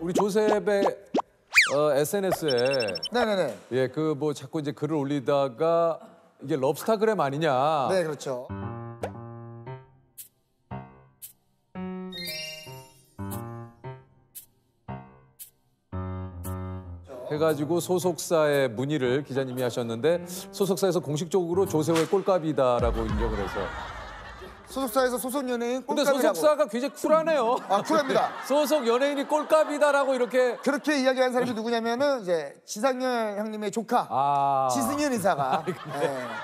우리 조셉의 SNS에 네네네. 예, 그 뭐 자꾸 이제 글을 올리다가 이게 럽스타그램 아니냐. 네, 그렇죠. 해가지고 소속사에 문의를 기자님이 하셨는데 소속사에서 공식적으로 조세호의 꼴값이다라고 인정을 해서. 소속사에서 소속 연예인 근데 꼴값이라고. 소속사가 굉장히 쿨하네요. 아, 쿨합니다. 소속 연예인이 꼴값이다라고 이렇게. 그렇게 이야기한 사람이 누구냐면은 이제 지상렬 형님의 조카 아. 지승현 이사가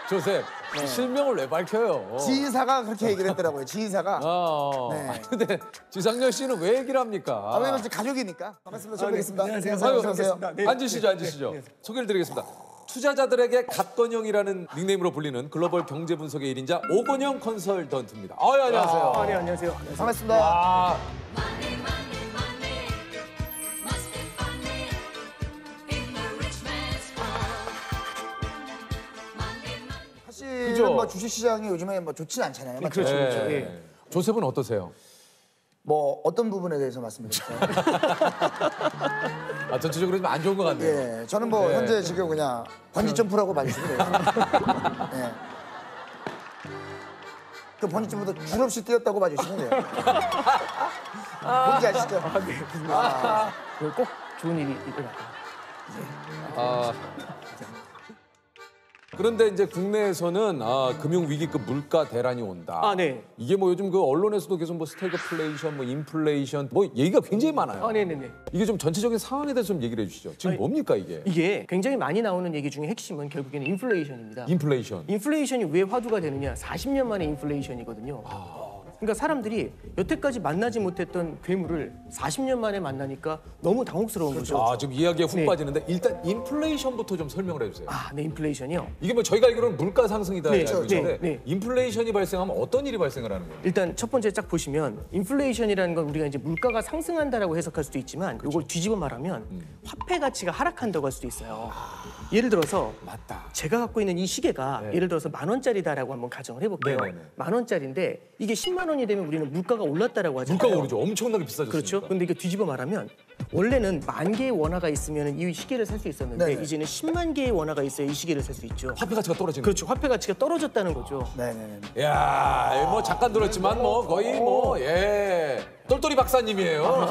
조셉 실명을 왜 밝혀요? 지이사가 그렇게 얘기를 했더라고요. 지이사가. 네. 아니, 근데 지상렬 씨는 왜 얘기를 합니까? 왜냐면 이제 가족이니까. 반갑습니다. 처음 뵙겠습니다. 안녕하세요. 안녕하세요. 네. 앉으시죠. 소개를 드리겠습니다. 투자자들에게 갓건영이라는 닉네임으로 불리는 글로벌 경제 분석의 1인자 오건영 컨설턴트입니다. 안녕하세요. 네, 안녕하세요. 반갑습니다. 아, 사실은 그죠? 뭐 주식시장이 요즘에 뭐 좋진 않잖아요. 맞죠? 그렇죠. 네. 예. 조셉은 어떠세요? 뭐 어떤 부분에 대해서 말씀드릴까요? 아, 전체적으로 좀 안 좋은 것 같네요. 예, 저는 뭐 네. 현재 지금 그냥 번지 점프라고 봐주시면 돼요. 예. 그 번지 점프도 줄없이 뛰었다고 봐주시면 돼요. 뭔지 아시죠? 꼭 좋은 일이 일어날까요? 아, 그런데 이제 국내에서는 금융 위기급 물가 대란이 온다. 아, 네. 이게 뭐 요즘 그 언론에서도 계속 뭐 스태그플레이션, 뭐 인플레이션, 뭐 얘기가 굉장히 많아요. 아, 네네네. 이게 좀 전체적인 상황에 대해서 좀 얘기를 해주시죠. 지금 아니, 뭡니까 이게? 이게 굉장히 많이 나오는 얘기 중에 핵심은 결국에는 인플레이션입니다. 인플레이션. 인플레이션이 왜 화두가 되느냐? 40년 만에 인플레이션이거든요. 그러니까 사람들이 여태까지 만나지 못했던 괴물을 40년 만에 만나니까 너무 당혹스러운 거죠. 아, 지금 이야기에 훅 네. 빠지는데 일단 인플레이션부터 좀 설명을 해주세요. 네, 인플레이션이요. 이게 뭐 저희가 알기로는 물가 상승이다 네, 알고 있는데 네. 인플레이션이 발생하면 어떤 일이 발생을 하는 거예요? 일단 첫 번째 쫙 보시면 인플레이션이라는 건 우리가 이제 물가가 상승한다라고 해석할 수도 있지만 이걸 뒤집어 말하면 화폐 가치가 하락한다고 할 수도 있어요. 예를 들어서 맞다. 제가 갖고 있는 이 시계가 예를 들어서 10,000원짜리다라고 한번 가정을 해볼게요. 네네네. 10,000원짜리인데 이게 10만 원이 되면 우리는 물가가 올랐다라고 하잖아요. 물가가 오르죠. 엄청나게 비싸졌으니까. 그렇죠. 근데 이게 뒤집어 말하면 원래는 10,000개의 원화가 있으면 이 시계를 살 수 있었는데 네네. 이제는 10만 개의 원화가 있어야 이 시계를 살 수 있죠. 화폐 가치가 떨어지는 그렇죠. 화폐 가치가 떨어졌다는 거죠. 네네네. 거예요. 야, 뭐 잠깐 들었지만 뭐 거의 뭐 똘똘이 박사님이에요.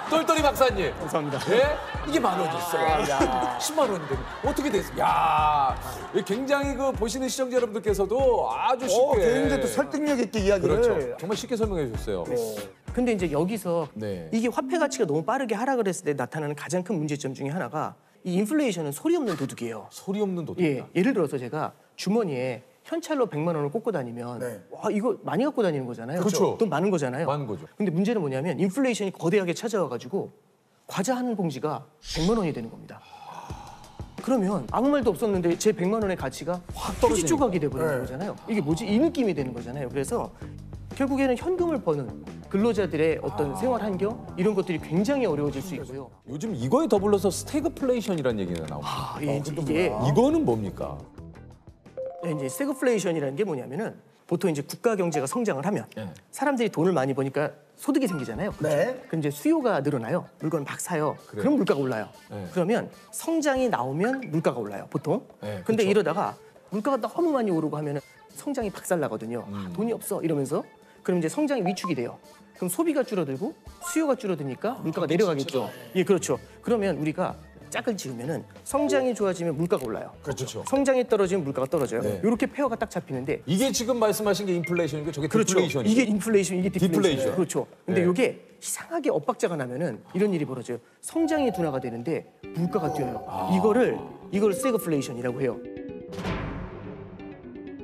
똘똘이 박사님. 감사합니다. 예? 이게 10,000원이 있어요. 10만 원이 되면 어떻게 됐어요? 야, 굉장히 그 보시는 시청자 여러분들께서도 아주 쉽게 굉장히 또 설득력 있게 이야기를. 그렇죠. 정말 쉽게 설명해 주셨어요. 근데 이제 여기서 네. 이게 화폐 가치가 너무 빠르게 하락을 했을 때 나타나는 가장 큰 문제점 중에 하나가 이 인플레이션은 소리 없는 도둑이에요. 소리 없는 도둑이다. 예를 들어서 제가 주머니에 현찰로 100만 원을 꽂고 다니면 네. 와 이거 많이 갖고 다니는 거잖아요. 그렇죠. 돈 많은 거잖아요. 많은 거죠. 근데 문제는 뭐냐면 인플레이션이 거대하게 찾아와가지고 과자 한 봉지가 100만 원이 되는 겁니다. 그러면 아무 말도 없었는데 제 100만 원의 가치가 확 휴지 조각이 돼버리는 거잖아요. 이게 뭐지? 이 느낌이 되는 거잖아요. 그래서 결국에는 현금을 버는 근로자들의 어떤 생활 환경 이런 것들이 굉장히 어려워질 수 있고요. 요즘 이거에 더불어서 스태그플레이션이라는 얘기가 나옵니다. 이게 이거는 뭡니까? 이제 스태그플레이션이라는 게 뭐냐면은 보통 이제 국가 경제가 성장을 하면 사람들이 돈을 많이 버니까 소득이 생기잖아요. 네. 그럼 이제 수요가 늘어나요. 물건을 막 사요. 그럼 물가가 올라요. 네. 그러면 성장이 나오면 물가가 올라요. 보통. 네, 근데 그쵸. 이러다가 물가가 너무 많이 오르고 하면은 성장이 박살나거든요. 돈이 없어 이러면서 그럼 이제 성장이 위축이 돼요. 그럼 소비가 줄어들고 수요가 줄어드니까 물가가 내려가겠죠. 예, 그렇죠. 그러면 우리가 짝을 지으면은 성장이 좋아지면 물가가 올라요. 그렇죠. 성장이 떨어지면 물가가 떨어져요. 네. 이렇게 페어가 딱 잡히는데 이게 지금 말씀하신 게 인플레이션이고 저게 그렇죠. 디플레이션이죠. 이게 인플레이션, 이게 디플레이션. 디플레이션. 그렇죠. 근데 네. 이게 이상하게 엇박자가 나면은 이런 일이 벌어져요. 성장이 둔화가 되는데 물가가 뛰어요. 이걸 스태그플레이션이라고 해요.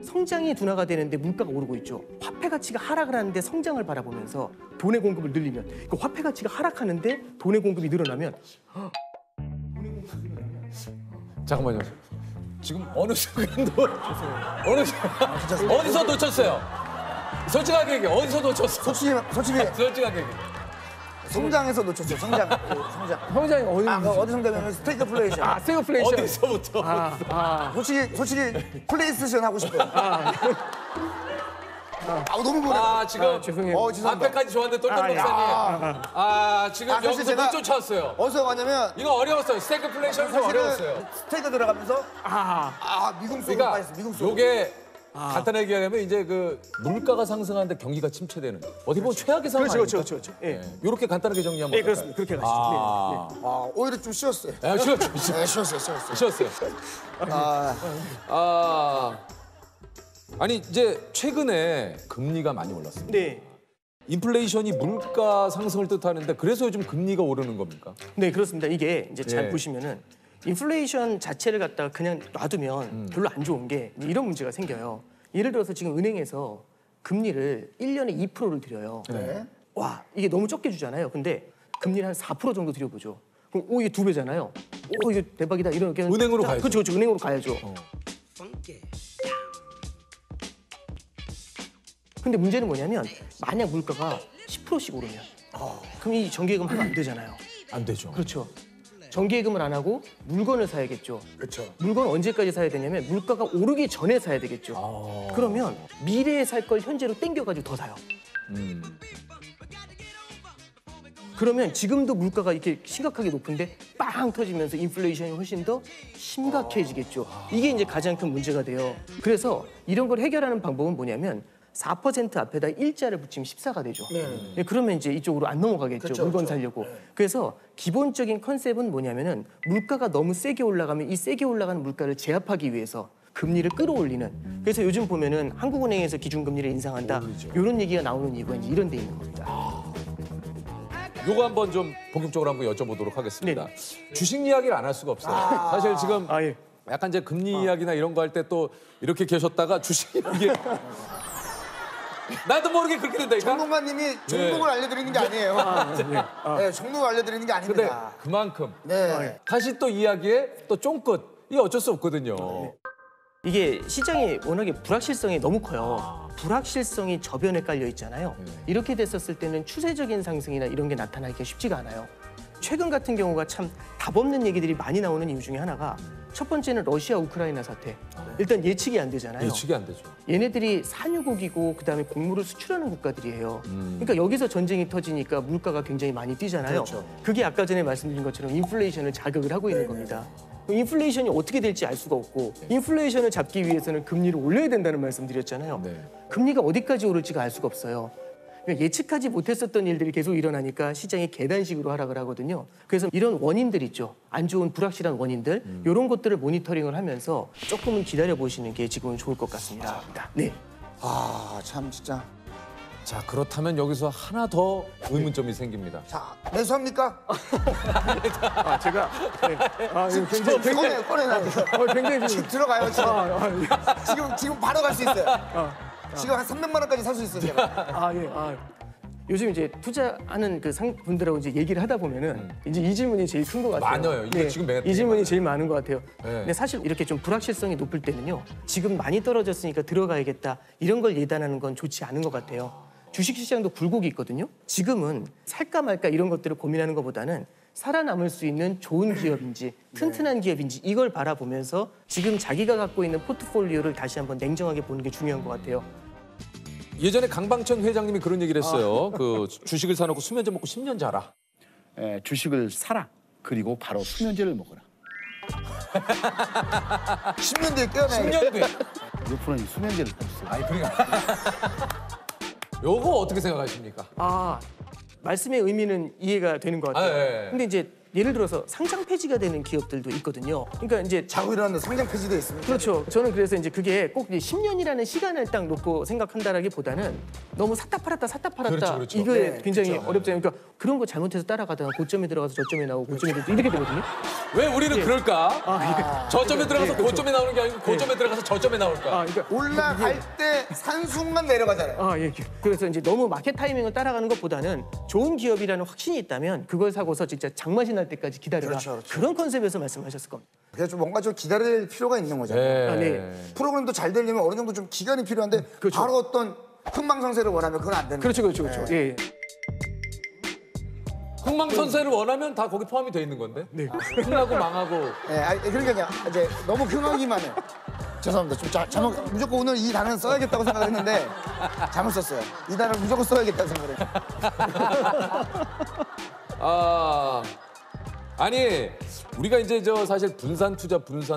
성장이 둔화가 되는데 물가가 오르고 있죠. 화폐 가치가 하락을 하는데 성장을 바라보면서 돈의 공급을 늘리면 그 화폐 가치가 하락하는데 돈의 공급이 늘어나면 잠깐만요. 지금 어느 순간도 어디서 놓쳤어요? 솔직하게 얘기해. 어디서 놓쳤어? 솔직히 솔직하게 얘기해. 성장에서 놓쳤어요. 성장. 성장. 성장이 어디 성장이면 스태그플레이션. 스태그플레이션. 어디서부터? 솔직히 플레이스테이션 하고 싶어요. 너무 보내. 지금 죄송해요. 죄송합니다. 앞에까지 좋았는데 똘똘 예. 목사님. 지금 사실 여기서 제가 못 쫓아왔어요. 어디서 가냐면 이거 어려웠어요. 스태그플레이션이 좀 어려웠어요. 스테이크 들어가면서 미궁 속으로 그러니까 빠졌어. 미궁 속으로. 요게 간단하게 얘기하면 이제 그 물가가 상승하는데 경기가 침체되는 어디 보면 최악의 상황 아닙니까? 그렇죠. 예. 이렇게 간단하게 정리하면 네, 어떨까요? 그렇습니다. 그렇게 가시죠. 오히려 좀 쉬었어요. 쉬었죠. 네, 쉬었어요. 쉬었어요. 아니 이제 최근에 금리가 많이 올랐습니다. 네. 인플레이션이 물가 상승을 뜻하는데 그래서 요즘 금리가 오르는 겁니까? 네, 그렇습니다. 이게 이제 잘 예. 보시면은 인플레이션 자체를 갖다가 그냥 놔두면 별로 안 좋은 게 이런 문제가 생겨요. 예를 들어서 지금 은행에서 금리를 1년에 2%를 드려요. 네. 와, 이게 너무 적게 주잖아요. 근데 금리를 한 4% 정도 드려보죠. 그럼 이게 2배잖아요. 이거 대박이다. 이렇게 은행으로 가야죠. 그렇죠. 은행으로 가야죠. 근데 문제는 뭐냐면 만약 물가가 10%씩 오르면 그럼 이 정기예금 하면 안 되잖아요. 안 되죠. 그렇죠. 정기예금을 안 하고 물건을 사야겠죠. 그렇죠. 물건 언제까지 사야 되냐면 물가가 오르기 전에 사야 되겠죠. 그러면 미래에 살 걸 현재로 땡겨가지고 더 사요. 그러면 지금도 물가가 이렇게 심각하게 높은데 빵 터지면서 인플레이션이 훨씬 더 심각해지겠죠. 이게 이제 가장 큰 문제가 돼요. 그래서 이런 걸 해결하는 방법은 뭐냐면 4% 앞에다 일자를 붙이면 14가 되죠. 네, 그러면 이제 이쪽으로 안 넘어가겠죠. 그렇죠, 물건 그렇죠. 살려고. 그래서 기본적인 컨셉은 뭐냐면은 물가가 너무 세게 올라가면 이 세게 올라가는 물가를 제압하기 위해서 금리를 끌어올리는. 그래서 요즘 보면은 한국은행에서 기준금리를 인상한다. 이런 얘기가 나오는 이유가 이제 이런 데 있는 겁니다. 요거 한번 좀 본격적으로 한번 여쭤보도록 하겠습니다. 주식 이야기를 안 할 수가 없어요. 사실 지금 예. 약간 이제 금리 이야기나 이런 거 할 때 또 이렇게 계셨다가 주식 이야기 나도 모르게 그렇게 된다니까. 전문가님이 종목을 알려드리는 게 아니에요. 네, 종목을 알려드리는 게 근데 아닙니다. 그만큼 네. 다시 또 이야기에 또 쫑긋 이게 어쩔 수 없거든요. 이게 시장이 워낙에 불확실성이 너무 커요. 불확실성이 저변에 깔려 있잖아요. 이렇게 됐었을 때는 추세적인 상승이나 이런 게 나타나기가 쉽지가 않아요. 최근 같은 경우가 참 답 없는 얘기들이 많이 나오는 이유 중에 하나가 첫 번째는 러시아 우크라이나 사태. 일단 예측이 안 되잖아요. 예측이 안 되죠. 얘네들이 산유국이고 그다음에 곡물을 수출하는 국가들이에요. 그러니까 여기서 전쟁이 터지니까 물가가 굉장히 많이 뛰잖아요. 그렇죠. 그게 아까 전에 말씀드린 것처럼 인플레이션을 자극을 하고 있는 겁니다. 인플레이션이 어떻게 될지 알 수가 없고 인플레이션을 잡기 위해서는 금리를 올려야 된다는 말씀드렸잖아요. 네. 금리가 어디까지 오를지가 알 수가 없어요. 그러니까 예측하지 못했었던 일들이 계속 일어나니까 시장이 계단식으로 하락을 하거든요. 그래서 이런 원인들 있죠. 안 좋은 불확실한 원인들 이런 것들을 모니터링을 하면서 조금은 기다려보시는 게 지금은 좋을 것 같습니다. 네. 참 진짜. 자 그렇다면 여기서 하나 더 의문점이 생깁니다. 자, 매수합니까? 제가 굉장히 꺼내놔. 굉장히 지금 들어가요, 지금. 지금 바로 갈 수 있어요. 지금 한 300만 원까지 살 수 있어요, 제가. 요즘 이제 투자하는 그 분들하고 이제 얘기를 하다 보면은 이제 이 질문이 제일 큰 것 같아요. 많아요. 이게 지금 이 질문이 제일 많은 것 같아요. 네. 근데 사실 이렇게 좀 불확실성이 높을 때는요. 지금 많이 떨어졌으니까 들어가야겠다. 이런 걸 예단하는 건 좋지 않은 것 같아요. 주식시장도 굴곡이 있거든요. 지금은 살까 말까 이런 것들을 고민하는 것보다는 살아남을 수 있는 좋은 기업인지 튼튼한 기업인지 이걸 바라보면서 지금 자기가 갖고 있는 포트폴리오를 다시 한번 냉정하게 보는 게 중요한 것 같아요. 예전에 강방천 회장님이 그런 얘기를 했어요. 그 주식을 사놓고 수면제 먹고 10년 자라. 주식을 사라. 그리고 바로 수면제를 먹어라. 10년 뒤에 깨어나야 10년 뒤에. 루프는 수면제를 샀어요. 아니 그러니까. 요거 어떻게 생각하십니까? 말씀의 의미는 이해가 되는 것 같아요. 예. 근데 이제 예를 들어서 상장 폐지가 되는 기업들도 있거든요. 그러니까 이제 자고 일어났는데 상장 폐지돼 있습니다. 그렇죠. 저는 그래서 이제 그게 꼭 이제 10년이라는 시간을 딱 놓고 생각한다라기보다는 너무 샀다 팔았다 그렇죠. 이거에 네, 굉장히 그렇죠. 어렵잖아요. 그러니까 그런 거 잘못해서 따라가다가 고점에 들어가서 저점에 나오고 고점에 들어가서 이렇게 되거든요. 왜 우리는 그럴까? 저점에 들어가서 그렇죠. 고점에 나오는 게 아니고 고점에 들어가서 저점에 나올까? 그러니까 올라갈 때 산 순간 내려가잖아요. 예. 그래서 이제 너무 마켓 타이밍을 따라가는 것보다는 좋은 기업이라는 확신이 있다면 그걸 사고서 진짜 장맛이 날 때까지 기다려라. 그렇죠. 그런 컨셉에서 말씀하셨을 겁니다. 그래서 좀 뭔가 좀 기다릴 필요가 있는 거잖아요. 네. 프로그램도 잘 되려면 어느 정도 좀 기간이 필요한데 그렇죠. 바로 어떤 흥망성쇠를 원하면 그건 안 되는 그렇죠. 거죠. 예. 흥망선쇠를 원하면 다 거기 포함이 돼 있는 건데. 네. 흥하고 망하고. 예, 그러니까 이제 너무 흥하기만 해요. 죄송합니다. 좀 잘못 무조건 오늘 이 단어는 써야겠다고 생각했는데 잘못 썼어요. 이 단어를 무조건 써야겠다고 생각을 했어요. 아니 우리가 이제 사실 분산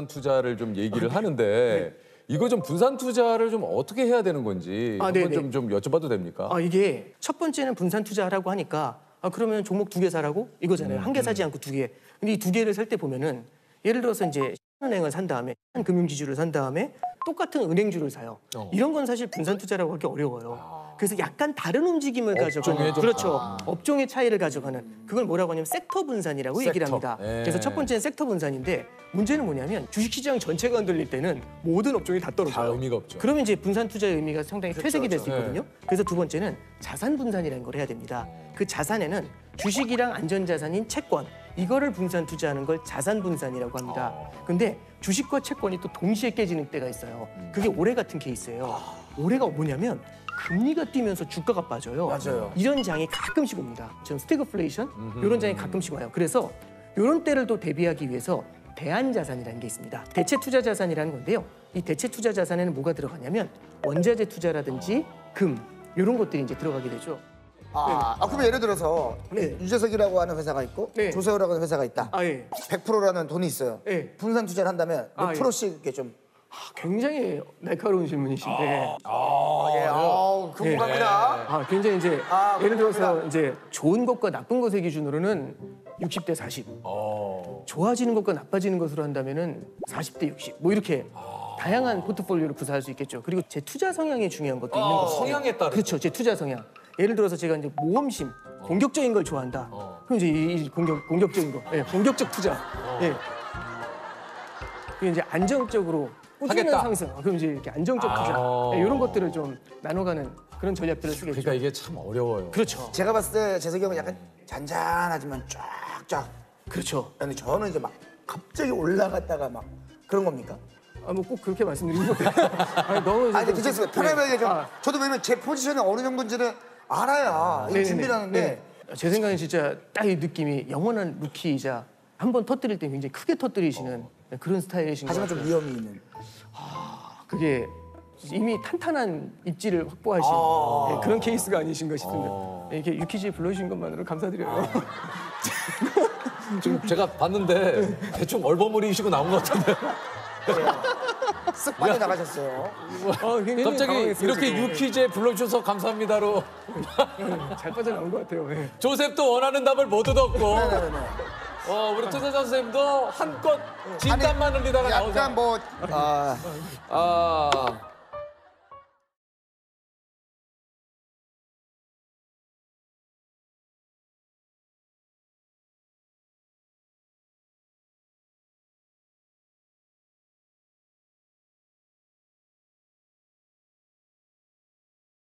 투자를 좀 얘기를 하는데 이거 좀 분산 투자를 좀 어떻게 해야 되는 건지 한번 좀 여쭤봐도 됩니까? 이게 첫 번째는 분산 투자하라고 하니까 그러면 종목 2개 사라고 이거잖아요. 한 개 사지 않고 2개. 근데 이 2개를 살 때 보면은 예를 들어서 이제 은행을 산 다음에 한 금융지주를 산 다음에 똑같은 은행주를 사요. 이런 건 사실 분산 투자라고 하기 어려워요. 그래서 약간 다른 움직임을 가져가는 그렇죠. 업종의 차이를 가져가는 그걸 뭐라고 하냐면 섹터 분산이라고 얘기를 합니다. 그래서 첫 번째는 섹터 분산인데 문제는 뭐냐면 주식시장 전체가 흔들릴 때는 모든 업종이 다 떨어져요. 다 의미가 없죠. 그러면 이제 분산 투자의 의미가 상당히 퇴색이 될 수 있거든요. 그래서 두 번째는 자산 분산이라는 걸 해야 됩니다. 그 자산에는 주식이랑 안전자산인 채권 이거를 분산 투자하는 걸 자산 분산이라고 합니다. 근데 주식과 채권이 또 동시에 깨지는 때가 있어요. 그게 올해 같은 케이스예요. 올해가 뭐냐면 금리가 뛰면서 주가가 빠져요. 맞아요. 이런 장이 가끔씩 옵니다. 전 스태그플레이션 이런 장이 가끔씩 와요. 그래서 이런 때를 또 대비하기 위해서 대안자산이라는 게 있습니다. 대체투자자산이라는 건데요. 이 대체투자자산에는 뭐가 들어가냐면 원자재 투자라든지 금 이런 것들이 이제 들어가게 되죠. 그럼 예를 들어서 네. 유재석이라고 하는 회사가 있고 네. 조세호라고 하는 회사가 있다. 예. 100%라는 돈이 있어요. 네. 분산 투자를 한다면 몇 예. 프로씩 이렇게 좀 굉장히 날카로운 질문이신데. 궁금합니다. 굉장히 이제 예를 들어서 궁금합니다. 이제 좋은 것과 나쁜 것의 기준으로는 60대 40. 좋아지는 것과 나빠지는 것으로 한다면은 40대 60. 뭐 이렇게 다양한 포트폴리오를 구사할 수 있겠죠. 그리고 제 투자 성향이 중요한 것도 있는 거죠. 성향에 따라. 그렇죠. 제 투자 성향. 예를 들어서 제가 이제 모험심, 공격적인 걸 좋아한다. 그럼 이제 이 공격적인 거, 공격적 투자. 그리고 이제 안정적으로 꾸준한 하겠다. 상승. 그럼 이제 이렇게 안정적 투자. 이런 것들을 좀 나눠가는 그런 전략들을 쓰겠죠. 그러니까 이게 참 어려워요. 그렇죠. 제가 봤을 때 재석이 형은 약간 잔잔하지만 쫙쫙. 그렇죠. 근데 저는 이제 막 갑자기 올라갔다가 막 그런 겁니까? 뭐 꼭 그렇게 말씀드리는 것도 너무 아니 괜찮습니다. 편안하게 좀. 아. 저도 왜냐면 제 포지션이 어느 정도인지는 알아야 네네네. 준비를 하는데 제 생각엔 진짜 딱 이 느낌이 영원한 루키이자 한 번 터뜨릴 때 굉장히 크게 터뜨리시는 그런 스타일이신 것 하지만 같아요. 좀 위험이 있는. 그게 이미 탄탄한 입지를 확보하신 그런 케이스가 아니신가 싶습니다. 이렇게 유키즈에 불러주신 것만으로 감사드려요. 지금 제가 봤는데 대충 얼버무리시고 나온 것 같은데 쓱 빠져나가셨어요. 굉장히 갑자기 당황했어요, 이렇게 지금. 유퀴즈에 불러주셔서 감사합니다로 잘 빠져나온 것 같아요. 조셉도 원하는 답을 못 얻었고 네네네. 우리 투자자 선생님도 한껏 진땀만 흘리다가 나오세요. 약간 뭐 아